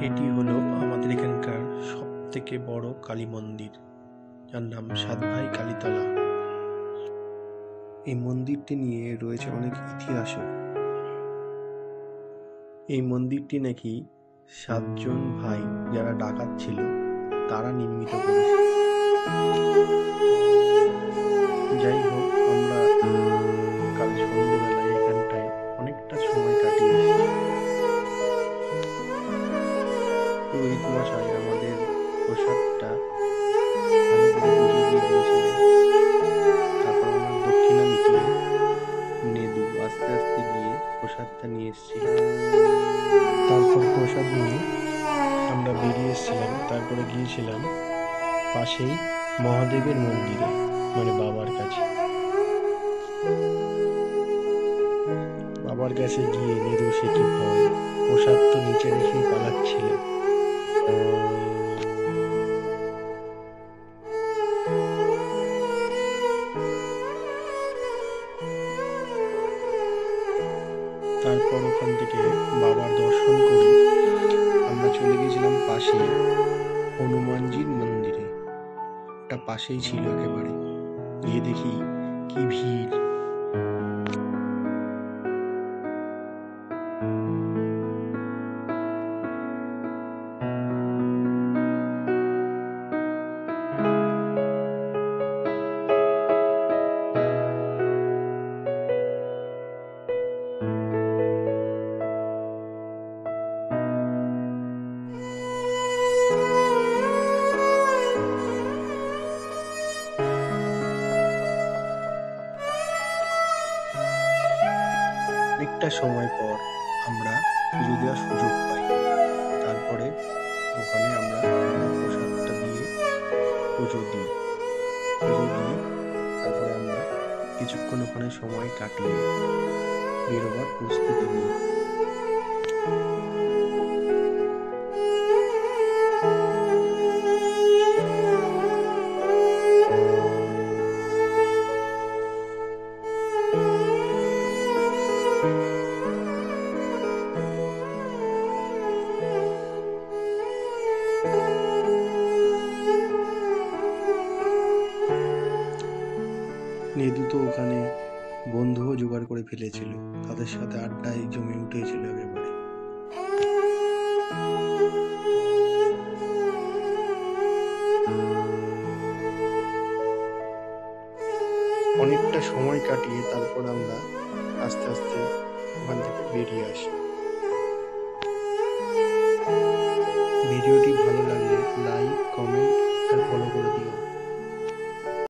এটি হলো আমাদের এখানকার সবথেকে বড় কালী মন্দির, যার নাম সাতভাই কালীতলা। এই মন্দিরটি নিয়ে রয়েছে অনেক ইতিহাসও। এই মন্দিরটি নাকি 7 জন ভাই যারা ডাকাত ছিল তারা নির্মিত করেছে। যাই হোক, আমরা কাল সন্ধ্যেবেলায় এখানটায় অনেকটা সময় কাটিয়েছি। পুরোহিত মশাই আমাদের প্রসাদটা ভালো করে পুজো দিয়ে দিয়েছিলেন। তারপর আমার দক্ষিণা মিটিয়ে নেদু আস্তে আস্তে গিয়ে প্রসাদটা নিয়ে এসেছিল। তারপর প্রসাদ নিয়ে আমরা বেরিয়ে এসেছিলাম। তারপরে গিয়েছিলাম পাশেই মহাদেবের মন্দিরে, মানে বাবার কাছে। বাবার কাছে গিয়ে নেদু সে কি ভয়, প্রসাদ তো নিচে রেখেই পালাচ্ছিল। তারপর ওখান থেকে বাবার দর্শন করে আমরা চলে গেছিলাম পাশে হনুমানজির মন্দিরে। ওটা পাশেই ছিল একেবারে। গিয়ে দেখি কি ভিড়। অনেকটা সময় পর আমরা পুজো দেওয়ার সুযোগ পাই। তারপরে ওখানে আমরা প্রসাদটা দিয়ে পুজো দিই। তারপরে আমরা কিছুক্ষণ ওখানে সময় কাটিয়ে বেরোবার প্রস্তুতি নিই। নেদু তো ওখানে বন্ধুও জোগাড় করে ফেলেছিল, তাদের সাথে আড্ডায় জমে উঠেছিল একেবারে। অনেকটা সময় কাটিয়ে তারপর আমরা আস্তে আস্তে ওখান থেকে বেরিয়ে আসি। ভিডিওটি ভালো